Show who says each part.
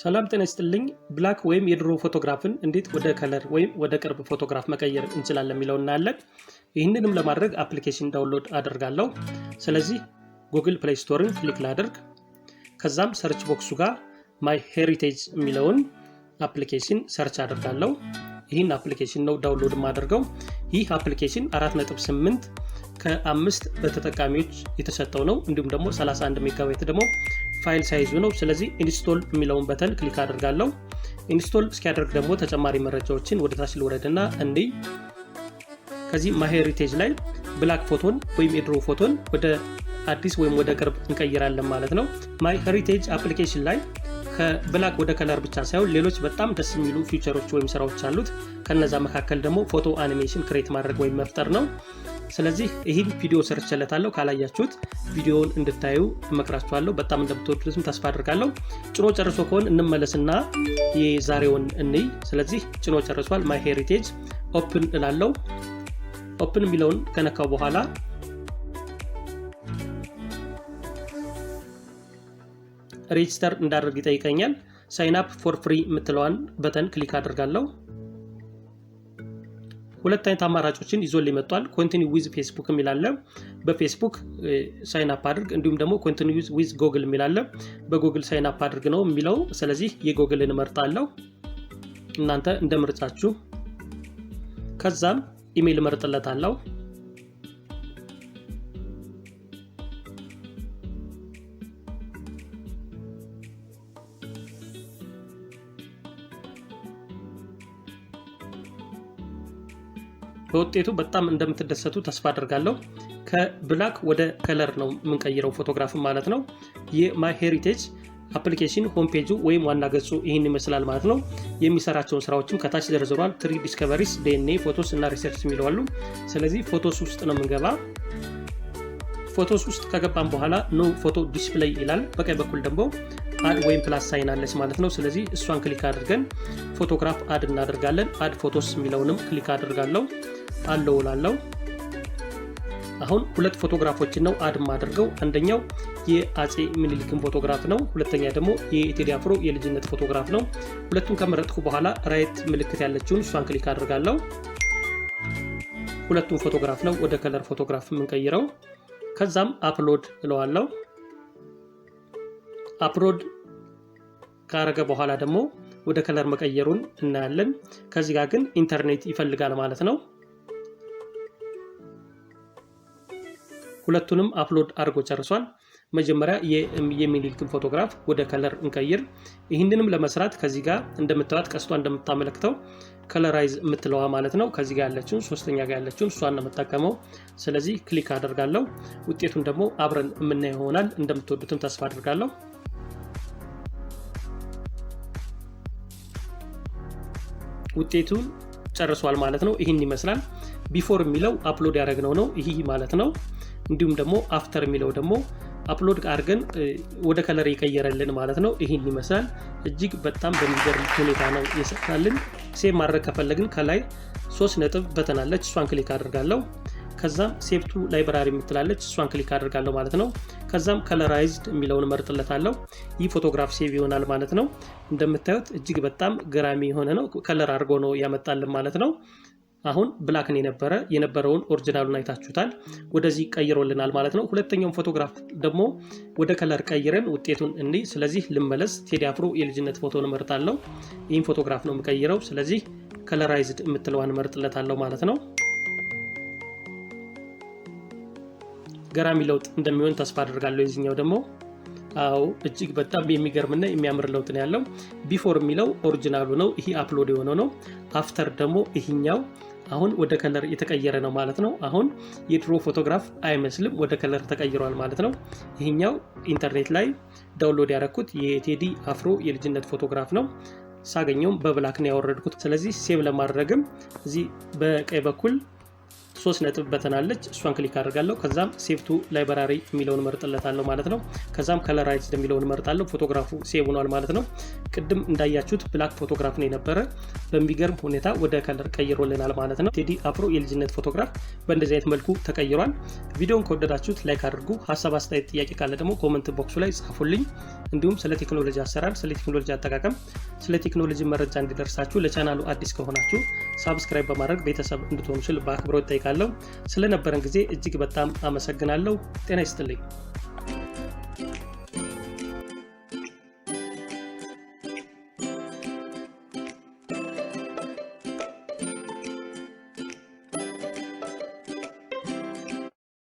Speaker 1: ሰላም ጤና ይስጥልኝ። ብላክ ወይም የድሮ ፎቶግራፍን እንዴት ወደ ከለር ወይም ወደ ቅርብ ፎቶግራፍ መቀየር እንችላለን የሚለውን እናያለን። ይህንንም ለማድረግ አፕሊኬሽን ዳውንሎድ አደርጋለሁ። ስለዚህ ጉግል ፕሌይ ስቶርን ክሊክ ላድርግ። ከዛም ሰርች ቦክሱ ጋር ማይ ሄሪቴጅ የሚለውን አፕሊኬሽን ሰርች አደርጋለሁ። ይህን አፕሊኬሽን ነው ዳውንሎድ ማደርገው። ይህ አፕሊኬሽን 4.8 ከ5 በተጠቃሚዎች የተሰጠው ነው። እንዲሁም ደግሞ 31 ሜጋባይት ደግሞ ፋይል ሳይዙ ነው። ስለዚህ ኢንስቶል የሚለውን በተን ክሊክ አደርጋለሁ። ኢንስቶል እስኪያደርግ ደግሞ ተጨማሪ መረጃዎችን ወደ ታች ልወረድና እንዲህ ከዚህ ማይ ሄሪቴጅ ላይ ብላክ ፎቶን ወይም የድሮ ፎቶን ወደ አዲስ ወይም ወደ ቅርብ እንቀይራለን ማለት ነው። ማይ ሄሪቴጅ አፕሊኬሽን ላይ ከብላክ ወደ ከለር ብቻ ሳይሆን ሌሎች በጣም ደስ የሚሉ ፊቸሮች ወይም ስራዎች አሉት። ከነዛ መካከል ደግሞ ፎቶ አኒሜሽን ክሬት ማድረግ ወይም መፍጠር ነው። ስለዚህ ይህን ቪዲዮ ሰርቼለታለሁ። ካላያችሁት ቪዲዮውን እንድታዩ እመክራችኋለሁ። በጣም እንደምትወዱትም ተስፋ አድርጋለሁ። ጭኖ ጨርሶ ከሆነ እንመለስና የዛሬውን እንይ። ስለዚህ ጭኖ ጨርሷል። ማይ ሄሪቴጅ ኦፕን እላለሁ። ኦፕን የሚለውን ከነካው በኋላ ሬጅስተር እንዳደርግ ይጠይቀኛል። ሳይን አፕ ፎር ፍሪ የምትለዋን በተን ክሊክ አድርጋለሁ። ሁለት አይነት አማራጮችን ይዞልኝ መጥቷል። ኮንቲኒው ዊዝ ፌስቡክ የሚላለ በፌስቡክ ሳይን አፕ አድርግ፣ እንዲሁም ደግሞ ኮንቲኒው ዊዝ ጎግል የሚላለ በጎግል ሳይን አፕ አድርግ ነው የሚለው። ስለዚህ የጎግልን እመርጣለሁ፣ እናንተ እንደ ምርጫችሁ። ከዛም ኢሜል እመርጥለታለሁ። በውጤቱ በጣም እንደምትደሰቱ ተስፋ አደርጋለሁ። ከብላክ ወደ ከለር ነው የምንቀይረው ፎቶግራፍ ማለት ነው። የማይ ሄሪቴጅ አፕሊኬሽን ሆም ፔጁ ወይም ዋና ገጹ ይህን ይመስላል ማለት ነው። የሚሰራቸውን ስራዎችም ከታች ዘርዝሯል። ትሪ ዲስከቨሪስ፣ ዲኤንኤ፣ ፎቶስ እና ሪሰርች የሚለዋሉ። ስለዚህ ፎቶስ ውስጥ ነው የምንገባ። ፎቶስ ውስጥ ከገባን በኋላ ኖ ፎቶ ዲስፕሌይ ይላል። በቀኝ በኩል ደግሞ አድ ወይም ፕላስ ሳይን አለች ማለት ነው። ስለዚህ እሷን ክሊክ አድርገን ፎቶግራፍ አድ እናደርጋለን። አድ ፎቶስ የሚለውንም ክሊክ አድርጋለሁ። አለው ላለው አሁን ሁለት ፎቶግራፎችን ነው አድ ማድርገው። አንደኛው የአጼ ምኒልክን ፎቶግራፍ ነው። ሁለተኛ ደግሞ የቴዲ አፍሮ የልጅነት ፎቶግራፍ ነው። ሁለቱን ከመረጥኩ በኋላ ራይት ምልክት ያለችውን እሷን ክሊክ አድርጋለሁ። ሁለቱም ፎቶግራፍ ነው ወደ ከለር ፎቶግራፍ የምንቀይረው። ከዛም አፕሎድ እለዋለሁ። አፕሎድ ካረገ በኋላ ደግሞ ወደ ከለር መቀየሩን እናያለን። ከዚህ ጋር ግን ኢንተርኔት ይፈልጋል ማለት ነው። ሁለቱንም አፕሎድ አድርጎ ጨርሷል። መጀመሪያ የሚኒልክን ፎቶግራፍ ወደ ከለር እንቀይር። ይህንንም ለመስራት ከዚህ ጋር እንደምታዩት ቀስቷ እንደምታመለክተው ከለራይዝ የምትለዋ ማለት ነው። ከዚህ ጋር ያለችውን ሶስተኛ ጋር ያለችውን እሷን ነው የምጠቀመው። ስለዚህ ክሊክ አደርጋለሁ። ውጤቱን ደግሞ አብረን የምናየው ይሆናል። እንደምትወዱትም ተስፋ አድርጋለሁ። ውጤቱን ጨርሷል ማለት ነው። ይህን ይመስላል። ቢፎር የሚለው አፕሎድ ያደረግነው ነው ይህ ማለት ነው። እንዲሁም ደግሞ አፍተር የሚለው ደግሞ አፕሎድ አድርገን ወደ ከለር የቀየረልን ማለት ነው። ይህን ይመስላል። እጅግ በጣም በሚገርም ሁኔታ ነው የሰራልን። ሴቭ ማድረግ ከፈለግን ከላይ 3 ነጥብ በተናለች፣ እሷን ክሊክ አድርጋለሁ። ከዛም ሴቭ ቱ ላይብራሪ የምትላለች፣ እሷን ክሊክ አድርጋለሁ ማለት ነው። ከዛም ከለራይዝድ የሚለውን መርጥለታለሁ። ይህ ፎቶግራፍ ሴቭ ይሆናል ማለት ነው። እንደምታዩት እጅግ በጣም ገራሚ የሆነ ነው። ከለር አድርጎ ነው ያመጣልን ማለት ነው። አሁን ብላክን የነበረውን ኦሪጂናሉን አይታችሁታል። ወደዚህ ቀይሮልናል ማለት ነው። ሁለተኛውን ፎቶግራፍ ደግሞ ወደ ከለር ቀይረን ውጤቱን እንይ። ስለዚህ ልመለስ። ቴዲ አፍሮ የልጅነት ፎቶን እመርጣለሁ። ይህን ፎቶግራፍ ነው የምቀይረው። ስለዚህ ከለራይዝድ የምትለዋን እመርጥለታለሁ ማለት ነው። ገራሚ ለውጥ እንደሚሆን ተስፋ አድርጋለሁ። የዚህኛው ደግሞ አዎ እጅግ በጣም የሚገርምና የሚያምር ለውጥ ነው ያለው። ቢፎር የሚለው ኦሪጂናሉ ነው፣ ይሄ አፕሎድ የሆነው ነው። አፍተር ደግሞ ይሄኛው አሁን ወደ ከለር የተቀየረ ነው ማለት ነው። አሁን የድሮ ፎቶግራፍ አይመስልም፣ ወደ ከለር ተቀይሯል ማለት ነው። ይሄኛው ኢንተርኔት ላይ ዳውንሎድ ያደረኩት የቴዲ አፍሮ የልጅነት ፎቶግራፍ ነው። ሳገኘውም በብላክ ነው ያወረድኩት። ስለዚህ ሴቭ ለማድረግም እዚህ በቀኝ በኩል ሶስት ነጥብ በተን አለች እሷን ክሊክ አደርጋለሁ ከዛም ሴቭ ቱ ላይብራሪ የሚለውን መርጥለታለሁ ማለት ነው ከዛም ከለራይዝድ የሚለውን መርጣለሁ ፎቶግራፉ ሴቭ ሆኗል ማለት ነው ቅድም እንዳያችሁት ብላክ ፎቶግራፍ ነው የነበረ በሚገርም ሁኔታ ወደ ከለር ቀይሮልናል ማለት ነው ቴዲ አፍሮ የልጅነት ፎቶግራፍ በእንደዚህ አይነት መልኩ ተቀይሯል ቪዲዮውን ከወደዳችሁት ላይክ አድርጉ ሐሳብ አስተያየት ጥያቄ ካለ ደግሞ ኮሜንት ቦክሱ ላይ ጻፉልኝ እንዲሁም ስለ ቴክኖሎጂ አሰራር ስለ ቴክኖሎጂ አጠቃቀም ስለ ቴክኖሎጂ መረጃ እንዲደርሳችሁ ለቻናሉ አዲስ ከሆናችሁ ሰብስክራይብ በማድረግ ቤተሰብ እንድትሆኑ ስል በአክብሮት ጠይቃለሁ ስለነበረን ጊዜ እጅግ በጣም አመሰግናለሁ ጤና ይስጥልኝ